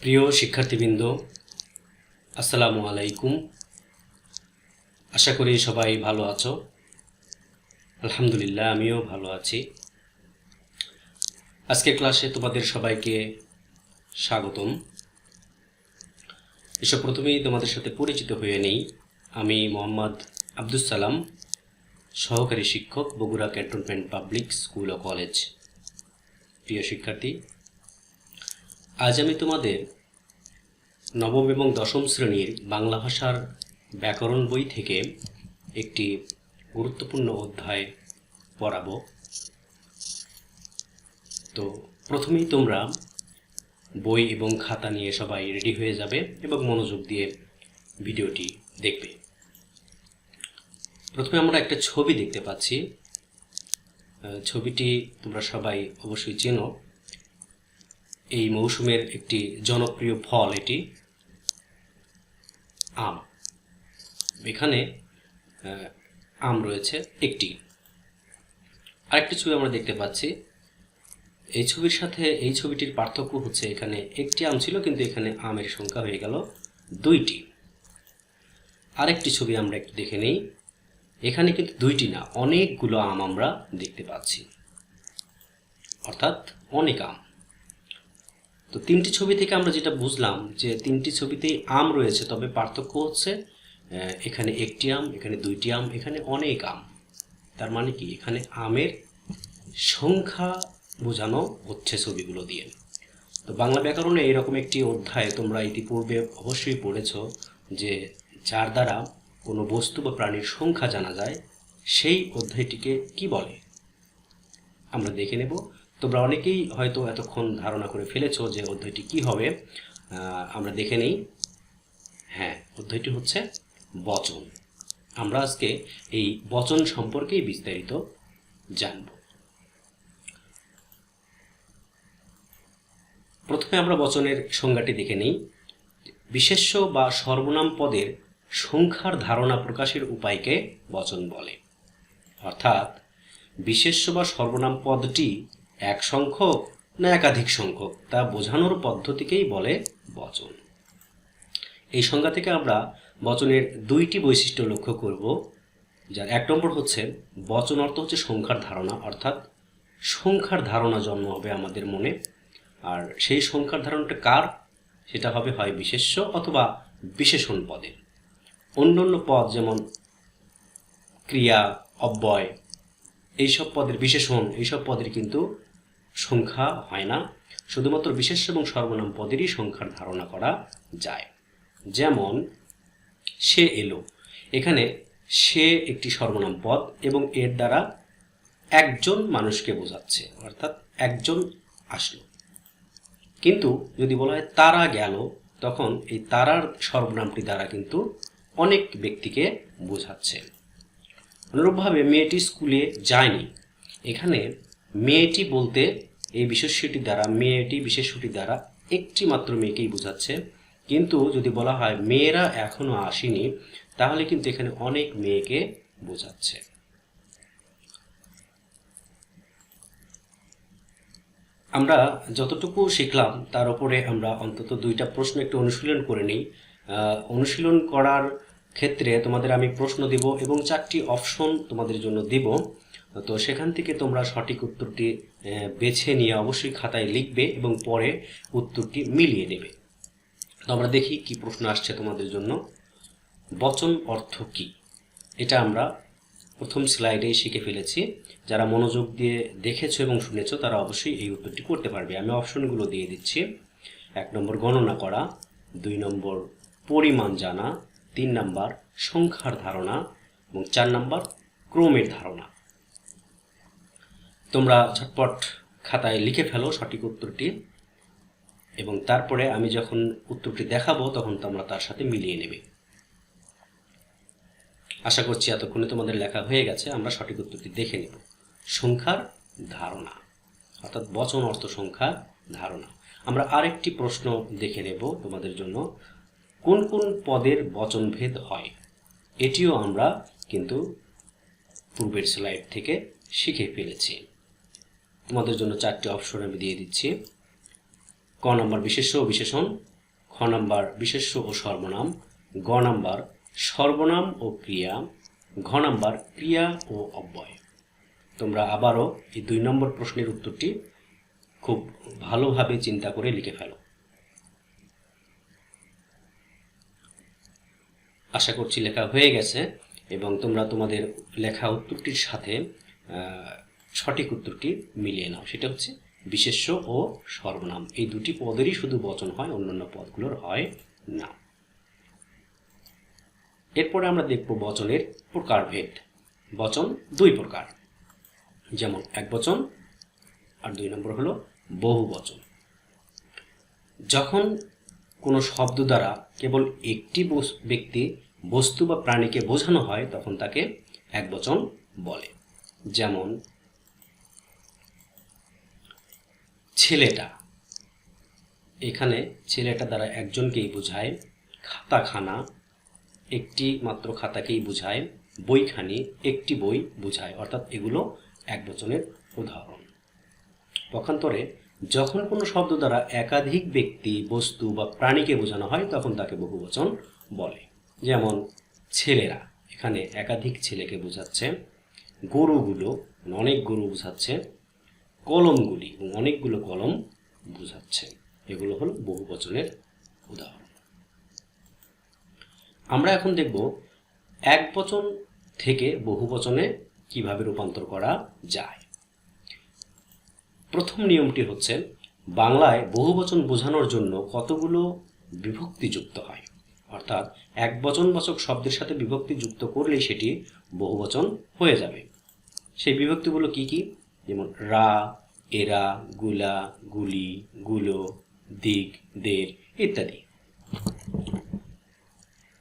প্রিয় শিক্ষার্থীবৃন্দ, আসসালামু আলাইকুম। আশা করি সবাই ভালো আছো। আলহামদুলিল্লাহ, আমিও ভালো আছি। আজকের ক্লাসে তোমাদের সবাইকে স্বাগতম। এসব প্রথমেই তোমাদের সাথে পরিচিত হয়ে নেই। আমি মোহাম্মদ আব্দুস সালাম, সহকারী শিক্ষক, বগুড়া ক্যান্টনমেন্ট পাবলিক স্কুল ও কলেজ। প্রিয় শিক্ষার্থী, আজ আমি তোমাদের নবম এবং দশম শ্রেণীর বাংলা ভাষার ব্যাকরণ বই থেকে একটি গুরুত্বপূর্ণ অধ্যায় পড়াবো। তো প্রথমেই তোমরা বই এবং খাতা নিয়ে সবাই রেডি হয়ে যাবে এবং মনোযোগ দিয়ে ভিডিওটি দেখবে। প্রথমে আমরা একটা ছবি দেখতে পাচ্ছি। ছবিটি তোমরা সবাই অবশ্যই চেনো। এই মৌসুমের একটি জনপ্রিয় ফল এটি আম। এখানে আম রয়েছে একটি। আরেকটি ছবি আমরা দেখতে পাচ্ছি। এই ছবির সাথে এই ছবিটির পার্থক্য হচ্ছে এখানে একটি আম ছিল, কিন্তু এখানে আমের সংখ্যা হয়ে গেল দুইটি। আরেকটি ছবি আমরা একটু দেখে নেই। এখানে কিন্তু দুইটি না, অনেকগুলো আম আমরা দেখতে পাচ্ছি, অর্থাৎ অনেক আম। তো তিনটি ছবি থেকে আমরা যেটা বুঝলাম যে তিনটি ছবিতেই আম রয়েছে, তবে পার্থক্য হচ্ছে এখানে একটি আম, এখানে দুইটি আম, এখানে অনেক আম। তার মানে কি, এখানে আমের সংখ্যা বোঝানো হচ্ছে ছবিগুলো দিয়ে। তো বাংলা ব্যাকরণে এরকম একটি অধ্যায় তোমরা ইতিপূর্বে অবশ্যই পড়েছ, যে যার দ্বারা কোনো বস্তু বা প্রাণীর সংখ্যা জানা যায়, সেই অধ্যায়টিকে কি বলে আমরা দেখে নেব। তোমরা অনেকেই হয়তো এতক্ষণ ধারণা করে ফেলেছো যে অধ্যায়টি কি হবে। আমরা দেখে নেই। হ্যাঁ, অধ্যায়টি হচ্ছে বচন। আমরা আজকে এই বচন সম্পর্কেই বিস্তারিত জানব। প্রথমে আমরা বচনের সংজ্ঞাটি দেখে নেই। বিশেষ্য বা সর্বনাম পদের সংখ্যার ধারণা প্রকাশের উপায়কে বচন বলে। অর্থাৎ বিশেষ্য বা সর্বনাম পদটি এক সংখ্যক না একাধিক সংখ্যক তা বোঝানোর পদ্ধতিকেই বলে বচন। এই সংজ্ঞা থেকে আমরা বচনের দুইটি বৈশিষ্ট্য লক্ষ্য করব। যার এক নম্বর হচ্ছে, বচন অর্থ হচ্ছে সংখ্যার ধারণা, অর্থাৎ সংখ্যার ধারণা জন্ম হবে আমাদের মনে। আর সেই সংখ্যার ধারণাটা কার, সেটা হবে হয় বিশেষ্য অথবা বিশেষণ পদের। অন্যান্য পদ যেমন ক্রিয়া, অব্যয়, এইসব পদের বিশেষণ, এইসব পদের কিন্তু সংখ্যা হয় না। শুধুমাত্র বিশেষ্য এবং সর্বনাম পদেরই সংখ্যার ধারণা করা যায়। যেমন সে এলো, এখানে সে একটি সর্বনাম পদ এবং এর দ্বারা একজন মানুষকে বোঝাচ্ছে, অর্থাৎ একজন আসলো। কিন্তু যদি বলা হয় তারা গেল, তখন এই তারার সর্বনামটি দ্বারা কিন্তু অনেক ব্যক্তিকে বোঝাচ্ছে। অনুরূপভাবে মেয়েটি স্কুলে যায়নি, এখানে মেয়েটি বলতে এই বিশেষ্যটি দ্বারা, মেয়েটি বিশেষ্যটি দ্বারা একটি মাত্র মেয়েকেই বোঝাচ্ছে। কিন্তু যদি বলা হয় মেয়েরা এখনো আসেনি, তাহলে কিন্তু এখানে অনেক মেয়েকে বোঝাচ্ছে। আমরা যতটুকু শিখলাম তার উপরে আমরা অন্তত দুইটা প্রশ্ন একটু অনুশীলন করে নিই। অনুশীলন করার ক্ষেত্রে তোমাদের আমি প্রশ্ন দিব এবং 4টি অপশন তোমাদের জন্য দিব। তো সেখান থেকে তোমরা সঠিক উত্তরটি বেছে নিয়ে অবশ্যই খাতায় লিখবে এবং পরে উত্তরটি মিলিয়ে নেবে। তো আমরা দেখি কি প্রশ্ন আসছে তোমাদের জন্য। বচন অর্থ কি, এটা আমরা প্রথম স্লাইডেই শিখে ফেলেছি। যারা মনোযোগ দিয়ে দেখেছো এবং শুনেছো তারা অবশ্যই এই উত্তরটি করতে পারবে। আমি অপশনগুলো দিয়ে দিচ্ছি। 1 নম্বর গণনা করা, 2 নম্বর পরিমাণ জানা, 3 নম্বর সংখ্যার ধারণা এবং 4 নম্বর ক্রমের ধারণা। তোমরা ঝটপট খাতায় লিখে ফেলো সঠিক উত্তরটি, এবং তারপরে আমি যখন উত্তরটি দেখাবো তখন তোমরা তার সাথে মিলিয়ে নেবে। আশা করছি এতক্ষণে তোমাদের লেখা হয়ে গেছে। আমরা সঠিক উত্তরটি দেখে নেব। সংখ্যার ধারণা, অর্থাৎ বচন অর্থ সংখ্যার ধারণা। আমরা আরেকটি প্রশ্ন দেখে নেব তোমাদের জন্য। কোন কোন পদের বচনভেদ হয়, এটিও আমরা কিন্তু পূর্বের স্লাইড থেকে শিখে ফেলেছি। তোমাদের জন্য 4টি অপশন আমি দিয়ে দিচ্ছি। ক নম্বর বিশেষ্য ও বিশেষণ, নাম্বার বিশেষ্য ও সর্বনাম, গ নাম্বার সর্বনাম ও ক্রিয়া, ঘ নাম্বার ক্রিয়া ও অব্যয়। তোমরা আবারও এই 2 নম্বর প্রশ্নের উত্তরটি খুব ভালোভাবে চিন্তা করে লিখে ফেলো। আশা করছি লেখা হয়ে গেছে এবং তোমরা তোমাদের লেখা উত্তরটির সাথে সঠিক উত্তরটি মিলিয়ে নাও। সেটা হচ্ছে বিশেষ্য ও সর্বনাম, এই দুটি পদেরই শুধু বচন হয়, অন্যান্য পদগুলোর হয় না। এরপরে আমরা দেখব বচনের প্রকারভেদ। বচন 2 প্রকার, যেমন একবচন আর 2 নম্বর হলো বহু বচন। যখন কোনো শব্দ দ্বারা কেবল একটি ব্যক্তি, বস্তু বা প্রাণীকে বোঝানো হয় তখন তাকে একবচন বলে। যেমন ছেলেটা, এখানে ছেলেটা দ্বারা একজনকেই বোঝায়। খাতাখানা, একটি মাত্র খাতাকেই বোঝায়। বইখানি, একটি বই বোঝায়, অর্থাৎ এগুলো একবচনের উদাহরণ। পক্ষান্তরে যখন কোনো শব্দ দ্বারা একাধিক ব্যক্তি, বস্তু বা প্রাণীকে বোঝানো হয় তখন তাকে বহুবচন বলে। যেমন ছেলেরা, এখানে একাধিক ছেলেকে বোঝাচ্ছে। গরুগুলো, অনেক গরু বোঝাচ্ছে। কলমগুলি, অনেকগুলো কলম বোঝাচ্ছে। এগুলো হলো বহুবচনের উদাহরণ। আমরা এখন দেখব একবচন থেকে বহুবচনে কিভাবে রূপান্তর করা যায়। প্রথম নিয়মটি হচ্ছে, বাংলায় বহুবচন বোঝানোর জন্য কতগুলো বিভক্তি যুক্ত হয়, অর্থাৎ একবচনবাচক শব্দের সাথে বিভক্তি যুক্ত করলেই সেটি বহুবচন হয়ে যাবে। সেই বিভক্তিগুলো কি কি? যেমন রা, এরা, গুলা, গুলি, গুলো, দিক, দের ইত্যাদি।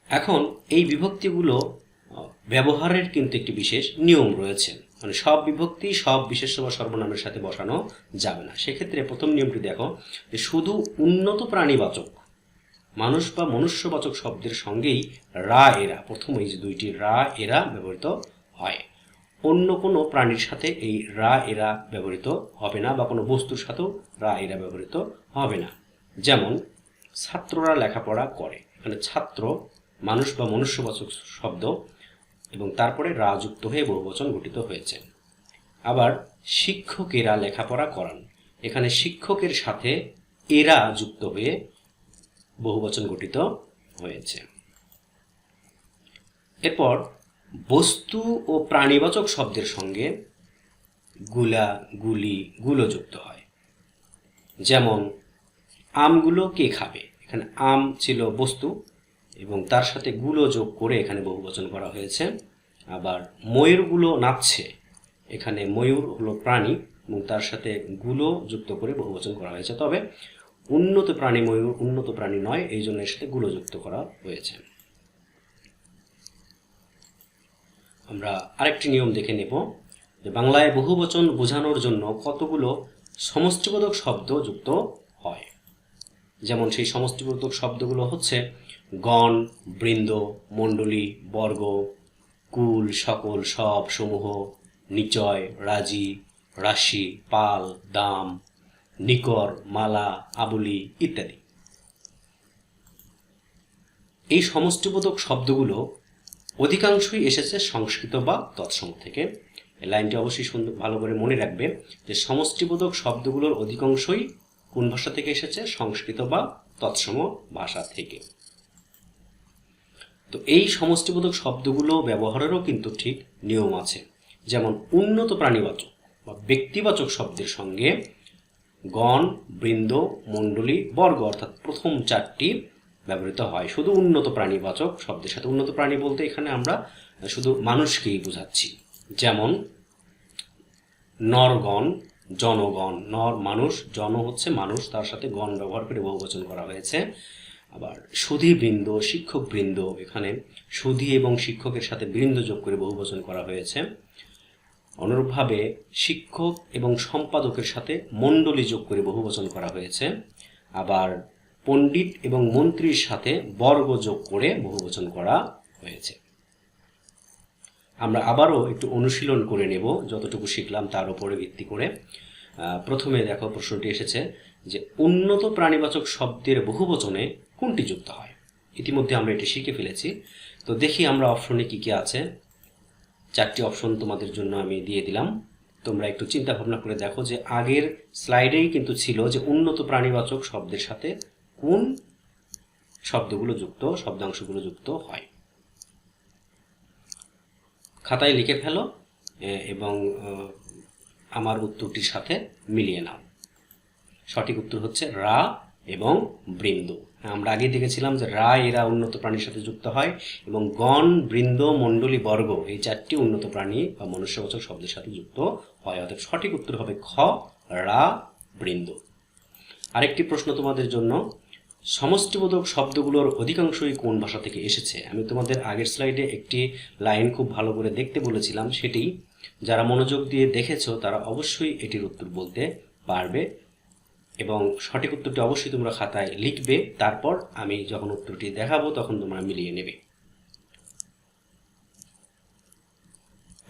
এখন এই বিভক্তিগুলো ব্যবহারের কিন্তু একটি বিশেষ নিয়ম রয়েছে, মানে সব বিভক্তি সব বিশেষ্য বা সর্বনামের সাথে বসানো যাবে না। সেক্ষেত্রে প্রথম নিয়মটি দেখো, যে শুধু উন্নত প্রাণীবাচক, মানুষ বা মনুষ্যবাচক শব্দের সঙ্গেই রা, এরা, প্রথম এই যে 2টি রা, এরা ব্যবহৃত হয়। অন্য কোনো প্রাণীর সাথে এই রা, এরা ব্যবহৃত হবে না, বা কোনো বস্তুর সাথেও রা, এরা ব্যবহৃত হবে না। যেমন ছাত্ররা লেখাপড়া করে, এখানে ছাত্র মানুষ বা মনুষ্যবাচক শব্দ এবং তারপরে রা যুক্ত হয়ে বহুবচন গঠিত হয়েছে। আবার শিক্ষকেরা লেখাপড়া করান, এখানে শিক্ষকের সাথে এরা যুক্ত হয়ে বহুবচন গঠিত হয়েছে। এরপর বস্তু ও প্রাণীবাচক শব্দের সঙ্গে গুলা, গুলি, গুলো যুক্ত হয়। যেমন আমগুলো কে খাবে, এখানে আম ছিল বস্তু এবং তার সাথে গুলো যোগ করে এখানে বহুবচন করা হয়েছে। আবার ময়ূরগুলো নাচছে, এখানে ময়ূর হলো প্রাণী এবং তার সাথে গুলো যুক্ত করে বহুবচন করা হয়েছে। তবে উন্নত প্রাণী ময়ূর উন্নত প্রাণী নয়, এই জন্য এর সাথে গুলো যুক্ত করা হয়েছে। আমরা আরেকটি নিয়ম দেখে নেব, যে বাংলায় বহুবচন বোঝানোর জন্য কতগুলো সমষ্টিবোধক শব্দ যুক্ত হয়। যেমন সেই সমষ্টিবোধক শব্দগুলো হচ্ছে গণ, বৃন্দ, মণ্ডলী, বর্গ, কুল, সকল, সব, সমূহ, নিচয়, রাজি, রাশি, পাল, দাম, নিকর, মালা, আবলি ইত্যাদি। এই সমষ্টিবোধক শব্দগুলো অধিকাংশই এসেছে সংস্কৃত বা তৎসম থেকে। এই লাইনটি অবশ্যই ভালো করে মনে রাখবে, যে সমষ্টিবোধক শব্দগুলোর অধিকাংশই কোন ভাষা থেকে এসেছে? সংস্কৃত বা তৎসম ভাষা থেকে। তো এই সমষ্টিবোধক শব্দগুলো ব্যবহারেরও কিন্তু ঠিক নিয়ম আছে। যেমন উন্নত প্রাণীবাচক বা ব্যক্তিবাচক শব্দের সঙ্গে গণ, বৃন্দ, মণ্ডলী, বর্গ অর্থাৎ প্রথম 4টি ব্যবহৃত হয় শুধু উন্নত প্রাণীবাচক শব্দের সাথে। উন্নত প্রাণী বলতে এখানে আমরা শুধু মানুষকেই বোঝাচ্ছি। যেমন নরগণ, জনগণ, নর মানুষ, জন হচ্ছে মানুষ, তার সাথে গণ ব্যবহার করে বহুবচন করা হয়েছে। আবার সুধীবৃন্দ, শিক্ষকবৃন্দ, এখানে সুধী এবং শিক্ষকের সাথে বৃন্দ যোগ করে বহুবচন করা হয়েছে। অনুরূপভাবে শিক্ষক এবং সম্পাদকের সাথে মণ্ডলী যোগ করে বহুবচন করা হয়েছে। আবার পণ্ডিত এবং মন্ত্রীর সাথে বর্গ যোগ করে বহুবচন করা হয়েছে। আমরা আবারও একটু অনুশীলন করে নেব, যতটুকু শিখলাম তার উপরে ভিত্তি করে। প্রথমে দেখো প্রশ্নটি এসেছে যে উন্নত প্রাণীবাচক শব্দের বহুবচনে কোনটি যুক্ত হয়? ইতিমধ্যে আমরা এটি শিখে ফেলেছি। তো দেখি আমরা অপশনে কি কি আছে। 4টি অপশন তোমাদের জন্য আমি দিয়ে দিলাম। তোমরা একটু চিন্তা ভাবনা করে দেখো যে আগের স্লাইডেই কিন্তু ছিল যে উন্নত প্রাণীবাচক শব্দের সাথে কোন শব্দাংশগুলো যুক্ত হয়। খাতায় লিখে ফেলো এবং আমার উত্তরটির সাথে মিলিয়ে নাও। সঠিক উত্তর হচ্ছে রা এবং বৃন্দ। আমরা আগে দেখেছিলাম যে রা এরা উন্নত প্রাণীর সাথে যুক্ত হয় এবং গণ, বৃন্দ, মণ্ডলী, বর্গ এই 4টি উন্নত প্রাণী বা মনুষ্যবাচক শব্দের সাথে যুক্ত হয়। অর্থাৎ সঠিক উত্তর হবে খ, রা, বৃন্দ। আরেকটি প্রশ্ন তোমাদের জন্য, সমষ্টিবোধক শব্দগুলোর অধিকাংশই কোন ভাষা থেকে এসেছে? আমি তোমাদের আগের স্লাইডে একটি লাইন খুব ভালো করে দেখতে বলেছিলাম, সেটি যারা মনোযোগ দিয়ে দেখেছো তারা অবশ্যই এটির উত্তর বলতে পারবে এবং সঠিক উত্তরটি অবশ্যই তোমরা খাতায় লিখবে। তারপর আমি যখন উত্তরটি দেখাবো তখন তোমরা মিলিয়ে নেবে।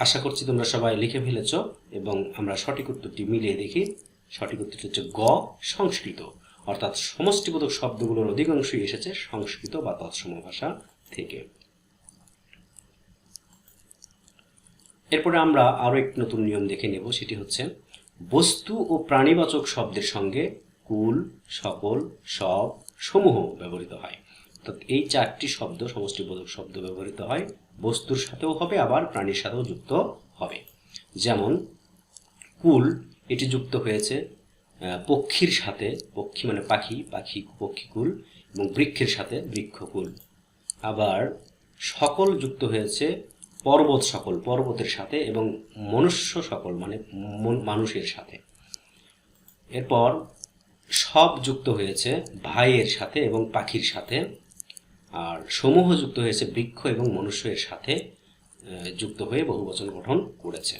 আশা করছি তোমরা সবাই লিখে ফেলেছ এবং আমরা সঠিক উত্তরটি মিলিয়ে দেখি। সঠিক উত্তরটি হচ্ছে গ, সংস্কৃত। অর্থাৎ সমষ্টিবোধক শব্দগুলোর অধিকাংশই এসেছে সংস্কৃত বা তৎসম ভাষা থেকে। এরপরে আমরা আরো একটি নতুন নিয়ম দেখে নেব, সেটি হচ্ছে বস্তু ও প্রাণীবাচক শব্দের সঙ্গে কুল, সকল, সব, সমূহ ব্যবহৃত হয়। অর্থাৎ এই 4টি শব্দ সমষ্টিবোধক শব্দ ব্যবহৃত হয়, বস্তুর সাথেও হবে আবার প্রাণীর সাথেও যুক্ত হবে। যেমন কুল, এটি যুক্ত হয়েছে পক্ষীর সাথে, পক্ষী মানে পাখি, পক্ষীকুল, এবং বৃক্ষের সাথে বৃক্ষকুল। আবার সকল যুক্ত হয়েছে পর্বত সকল, পর্বতের সাথে, এবং মনুষ্য সকল মানে মানুষের সাথে। এরপর সব যুক্ত হয়েছে ভাইয়ের সাথে এবং পাখির সাথে। আর সমূহ যুক্ত হয়েছে বৃক্ষ এবং মনুষ্যের সাথে যুক্ত হয়ে বহুবচন গঠন করেছে।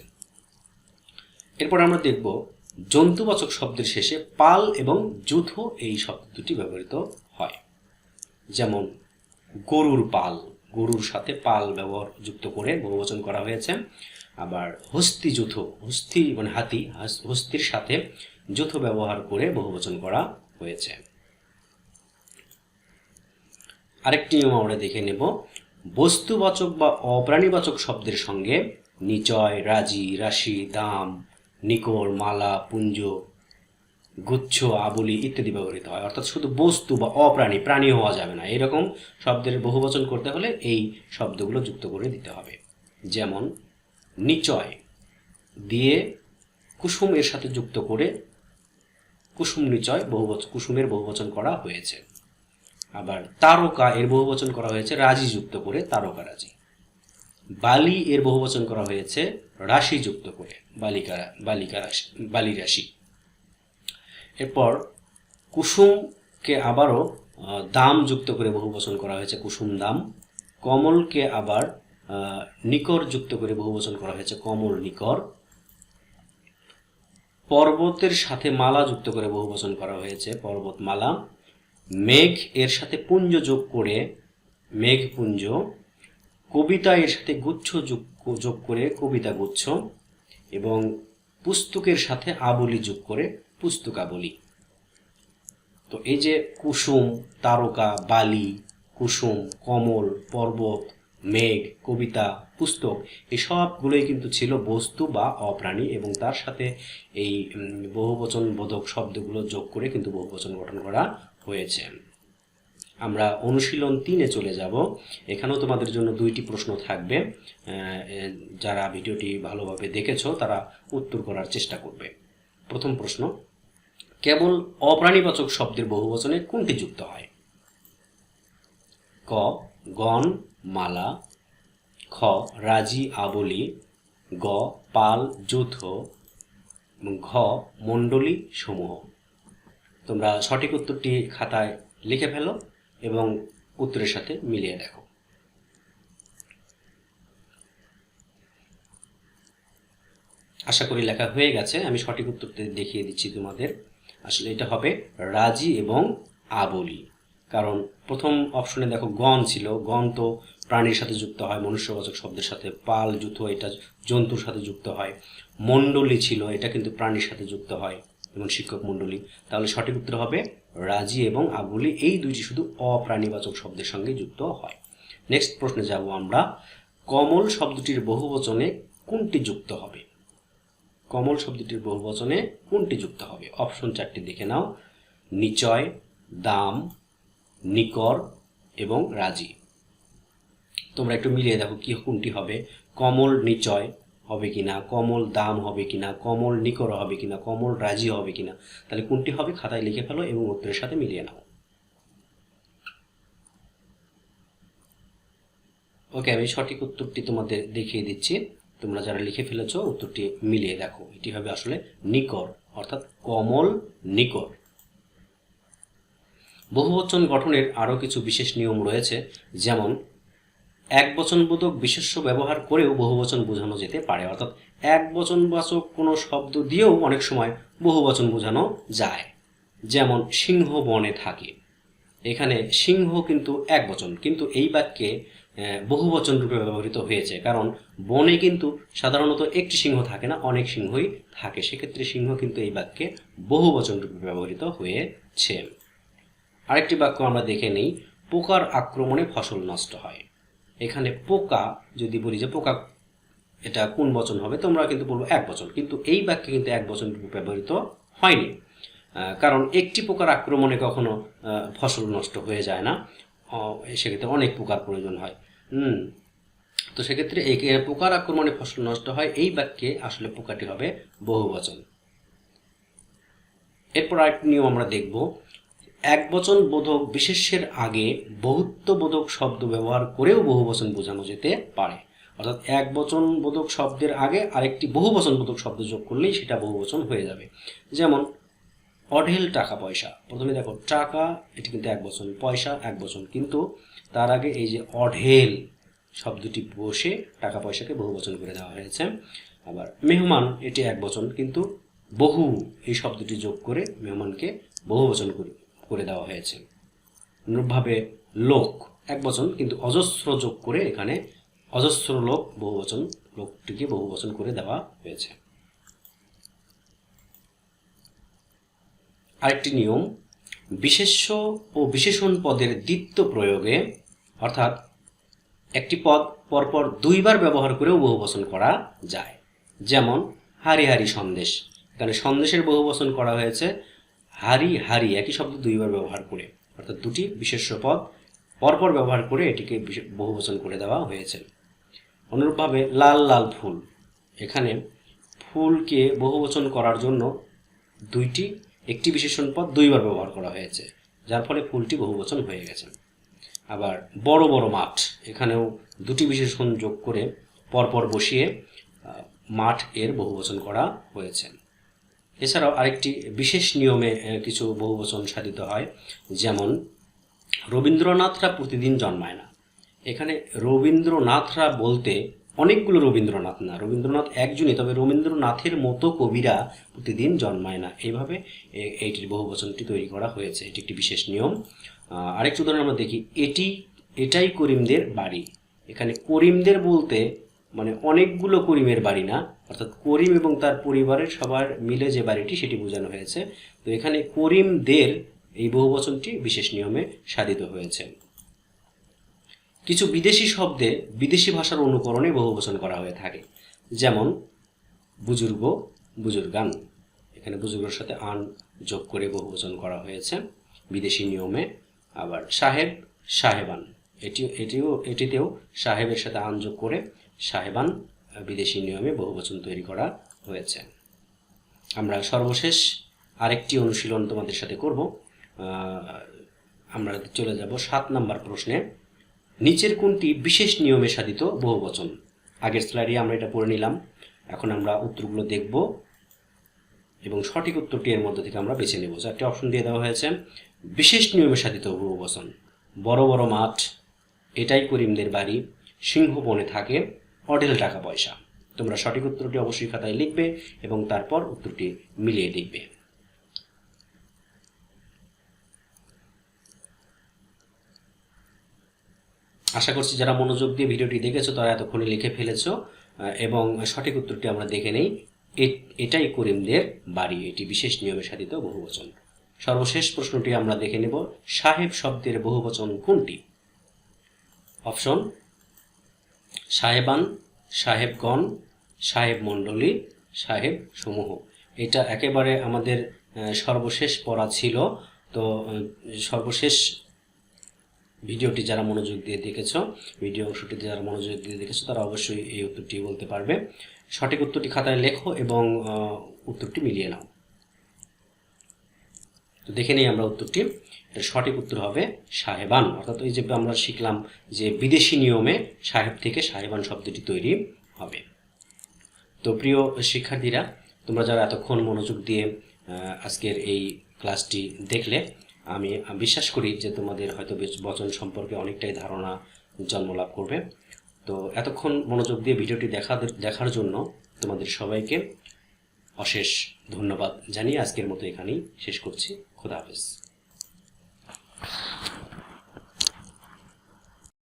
এরপর আমরা দেখব জন্তুবাচক শব্দের শেষে পাল এবং যূথ এই শব্দ দুটি ব্যবহৃত হয়। যেমন গরুর পাল, গরুর সাথে পাল ব্যবহার যুক্ত করে বহুবচন করা হয়েছে। আবার হস্তি যূথ, হস্তি মানে হাতি, হস্তির সাথে যূথ ব্যবহার করে বহুবচন করা হয়েছে। আরেকটি নিয়ম আমরা দেখে নেব, বস্তুবাচক বা অপ্রাণীবাচক শব্দের সঙ্গে নিচয়, রাজি, রাশি, দাম, নিকর, মালা, পুঞ্জ, গুচ্ছ, আবলি ইত্যাদি ব্যবহৃত হয়। অর্থাৎ শুধু বস্তু বা অপ্রাণী, প্রাণী হওয়া যাবে না, এরকম শব্দের বহুবচন করতে হলে এই শব্দগুলো যুক্ত করে দিতে হবে। যেমন নিচয় দিয়ে কুসুম এর সাথে যুক্ত করে কুসুম নিচয় কুসুমের বহুবচন করা হয়েছে। আবার তারকা এর বহুবচন করা হয়েছে রাজি যুক্ত করে তারকা রাজি। বালি এর বহুবচন করা হয়েছে রাশি যুক্ত করে বালি রাশি। এরপর কুসুমকে আবারও দাম যুক্ত করে বহুবচন করা হয়েছে কুসুম দাম। কমলকে আবার নিকর যুক্ত করে বহুবচন করা হয়েছে কমল নিকর। পর্বতের সাথে মালা যুক্ত করে বহুবচন করা হয়েছে পর্বতমালা। মেঘ এর সাথে পুঞ্জ যোগ করে মেঘ পুঞ্জ। কবিতা এর সাথে গুচ্ছ যোগ করে কবিতা গুচ্ছ, এবং পুস্তকের সাথে আবলি যোগ করে পুস্তকাবলী। তো এই যে কুসুম, তারকা, বালি, কুসুম, কমল, পর্বত, মেঘ, কবিতা, পুস্তক এই সবগুলোই কিন্তু ছিল বস্তু বা অপ্রাণী, এবং তার সাথে এই বহুবচন বোধক শব্দগুলো যোগ করে কিন্তু বহুবচন গঠন করা হয়েছে। আমরা অনুশীলন 3-এ চলে যাব। এখানেও তোমাদের জন্য 2টি প্রশ্ন থাকবে। যারা ভিডিওটি ভালোভাবে দেখেছো তারা উত্তর করার চেষ্টা করবে। প্রথম প্রশ্ন, কেবল অপ্রাণীবাচক শব্দের বহুবচনে কোনটি যুক্ত হয়? ক গণ, মালা, খ রাজি, আবলি, গ পাল, যৌথ, এবং ঘ মণ্ডলী, সমূহ। তোমরা সঠিক উত্তরটি খাতায় লিখে ফেলো এবং উত্তরের সাথে মিলিয়ে দেখো। আশা করি লেখা হয়ে গেছে। আমি সঠিক উত্তরটি দেখিয়ে দিচ্ছি তোমাদের। আসলে এটা হবে রাজি এবং আবলি। কারণ প্রথম অপশনে দেখো গণ ছিল, গণ তো প্রাণীর সাথে যুক্ত হয় মনুষ্যবাচক শব্দের সাথে। পাল, যূথ এটা জন্তুর সাথে যুক্ত হয়। মণ্ডলী ছিল, এটা কিন্তু প্রাণীর সাথে যুক্ত হয়। এবং শিক্ষক মণ্ডলী। তাহলে সঠিক উত্তর হবে রাজি এবং আবুলি, এই দুইটি শুধু অপ্রাণীবাচক শব্দের সঙ্গে যুক্ত হয়। নেক্সট প্রশ্নে যাব আমরা। কমল শব্দটির বহুবচনে কোনটি যুক্ত হবে? কমল শব্দটির বহুবচনে কোনটি যুক্ত হবে? অপশন 4টি দেখে নাও। নিচয়, দাম, নিকর এবং রাজি। তোমরা একটু মিলিয়ে দেখো কি কোনটি হবে। কমল নিচয় হবে কিনা, কমল দাম হবে কিনা, কমল নিকর হবে কিনা, কমল রাজি হবে কিনা। তাহলে কোনটি হবে খাতায় লিখে ফেলো এবং উত্তরের সাথে মিলিয়ে নাও। ওকে, আমি সঠিক উত্তরটি তোমাদের দেখিয়ে দিচ্ছি। তোমরা যারা লিখে ফেলেছো উত্তরটি মিলিয়ে দেখো। এটি হবে আসলে নিকর, অর্থাৎ কমল নিকর। বহুবচন গঠনের আরও কিছু বিশেষ নিয়ম রয়েছে, যেমন একবচনবোধক বিশেষ্য ব্যবহার করেও বহুবচন বোঝানো যেতে পারে, অর্থাৎ একবচনবাচক কোনো শব্দ দিয়েও অনেক সময় বহুবচন বোঝানো যায়। যেমন সিংহ বনে থাকে, এখানে সিংহ কিন্তু একবচন, কিন্তু এই বাক্যে বহুবচন রূপে ব্যবহৃত হয়েছে, কারণ বনে কিন্তু সাধারণত একটি সিংহ থাকে না, অনেক সিংহই থাকে। সেক্ষেত্রে সিংহ কিন্তু এই বাক্যে বহুবচন রূপে ব্যবহৃত হয়েছে। আরেকটি বাক্য আমরা দেখে নেই। পোকার আক্রমণে ফসল নষ্ট হয়। এখানে পোকা যদি বলি যে পোকা, এটা কোন বচন হবে? তোমরা কিন্তু বলবো এক বচন, কিন্তু এই বাক্যে কিন্তু এক বচন রূপে ব্যবহৃত হয়নি, কারণ একটি পোকার আক্রমণে কখনো ফসল নষ্ট হয়ে যায় না, সেক্ষেত্রে অনেক পোকার প্রয়োজন হয়। তো সেক্ষেত্রে পোকার আক্রমণে ফসল নষ্ট হয়, এই বাক্যে আসলে পোকাটি হবে বহুবচন। এরপর আরেকটি নিয়ম আমরা দেখব। একবচন বোধক বিশেষ্যের আগে বহুত্ববোধক শব্দ ব্যবহার করেও বহুবচন বোঝানো যেতে পারে, অর্থাৎ একবচন বোধক শব্দের আগে আরেকটি বহুবচন বোধক শব্দ যোগ করলেই সেটা বহুবচন হয়ে যাবে। যেমন অঢেল টাকা পয়সা। প্রথমে দেখো টাকা, এটি কিন্তু একবচন, পয়সা একবচন, কিন্তু তার আগে এই যে অঢেল শব্দটি বসে টাকা পয়সাকে বহুবচন করে দেওয়া হয়েছে। আবার মেহমান, এটি একবচন, কিন্তু বহু এই শব্দটি যোগ করে মেহমানকে বহুবচন করে দেওয়া হয়েছে। অনুরূপভাবে লোক একবচন, কিন্তু অজস্র যোগ করে এখানে অজস্র লোক বহুবচন, লোকটিকে বহুবচন করে দেওয়া হয়েছে। আরেকটি নিয়ম, বিশেষ্য ও বিশেষণ পদের দ্বিত্ব প্রয়োগে, অর্থাৎ একটি পদ পরপর দুইবার ব্যবহার করেও বহুবচন করা যায়। যেমন হারি হারি সন্দেশ, এখানে সন্দেশের বহুবচন করা হয়েছে হারি হারি, একই শব্দ দুইবার ব্যবহার করে, অর্থাৎ দুটি বিশেষ্য পদ পরপর ব্যবহার করে এটিকে বহুবচন করে দেওয়া হয়েছে। অনুরূপভাবে লাল লাল ফুল, এখানে ফুলকে বহুবচন করার জন্য একটি বিশেষণ পদ দুইবার ব্যবহার করা হয়েছে, যার ফলে ফুলটি বহুবচন হয়ে গেছে। আবার বড় বড় মাঠ, এখানেও দুটি বিশেষণ যোগ করে পরপর বসিয়ে মাঠ এর বহুবচন করা হয়েছে। এছাড়াও আরেকটি বিশেষ নিয়মে কিছু বহুবচন সাধিত হয়, যেমন রবীন্দ্রনাথরা প্রতিদিন জন্মায় না। এখানে রবীন্দ্রনাথরা বলতে অনেকগুলো রবীন্দ্রনাথ না, রবীন্দ্রনাথ একজনই, তবে রবীন্দ্রনাথের মতো কবিরা প্রতিদিন জন্মায় না, এইভাবে এইটির বহুবচনটি তৈরি করা হয়েছে। এটি একটি বিশেষ নিয়ম। আরেকটি উদাহরণ আমরা দেখি, এটাই করিমদের বাড়ি। এখানে করিমদের বলতে মানে অনেকগুলো করিমের বাড়ি না, অর্থাৎ করিম এবং তার পরিবারের সবার মিলে যে বাড়িটি সেটি বোঝানো হয়েছে। তো এখানে করিমদের এই বহুবচনটি বিশেষ নিয়মে সাধিত হয়েছে। কিছু বিদেশি শব্দে বিদেশি ভাষার অনুকরণে বহুবচন করা হয়ে থাকে, যেমন বুজুর্গ বুজুর্গান, এখানে বুজুর্গের সাথে আন যোগ করে বহুবচন করা হয়েছে বিদেশি নিয়মে। আবার সাহেব সাহেবান, এটিতেও সাহেবের সাথে আন যোগ করে সাহেবান বিদেশি নিয়মে বহুবচন তৈরি করা হয়েছে। আমরা সর্বশেষ আরেকটি অনুশীলন তোমাদের সাথে করব। আমরা চলে যাব 7 নম্বর প্রশ্নে। নিচের কোনটি বিশেষ নিয়মে সাধিত বহুবচন? আগের স্লাইডে আমরা এটা পড়ে নিলাম, এখন আমরা উত্তরগুলো দেখব এবং সঠিক উত্তরটি এর মধ্যে থেকে আমরা বেছে নেব। 4টি অপশন দিয়ে দেওয়া হয়েছে। বিশেষ নিয়মে সাধিত বহুবচন: বড় বড় মাঠ, এটাই করিমদের বাড়ি, সিংহ বনে থাকে, অঢেল টাকা পয়সা। তোমরা সঠিক উত্তরটি অবশ্যই খাতায় লিখবে এবং তারপর উত্তরটি মিলিয়ে দেখবে। আশা করছি যারা মনোযোগ দিয়ে ভিডিওটি দেখেছো তারা এতক্ষণে লিখে ফেলেছো এবং সঠিক উত্তরটি আমরা দেখে নেই। এটাই করিমদের বাড়ি, এটি বিশেষ নিয়মে সাধিত বহুবচন। সর্বশেষ প্রশ্নটি আমরা দেখে নেব, সাহেব শব্দের বহুবচন কোনটি? অপশন: সাহেবান, সাহেবগণ, সাহেব মণ্ডলী, সাহেব সমূহ। এটা একেবারে আমাদের সর্বশেষ পড়া ছিল। তো সর্বশেষ ভিডিওটি যারা মনোযোগ দিয়ে দেখেছ, ভিডিও অংশটিতে যারা মনোযোগ দিয়ে দেখেছো, তারা অবশ্যই এই উত্তরটি বলতে পারবে। সঠিক উত্তরটি খাতায় লেখো এবং উত্তরটি মিলিয়ে নাও। তো দেখে নিই আমরা উত্তরটি। এর সঠিক উত্তর হবে সাহেবান। অর্থাৎ এই যে আমরা শিখলাম যে বিদেশি নিয়মে সাহেব থেকে সাহেবান শব্দটি তৈরি হবে। তো প্রিয় শিক্ষার্থীরা, তোমরা যারা এতক্ষণ মনোযোগ দিয়ে আজকের এই ক্লাসটি দেখলে, আমি বিশ্বাস করি যে তোমাদের হয়তো বচন সম্পর্কে অনেকটাই ধারণা জন্মলাভ করবে। তো এতক্ষণ মনোযোগ দিয়ে ভিডিওটি দেখার জন্য তোমাদের সবাইকে অশেষ ধন্যবাদ জানিয়ে আজকের মতো এখানেই শেষ করছি। খোদা হাফেজ।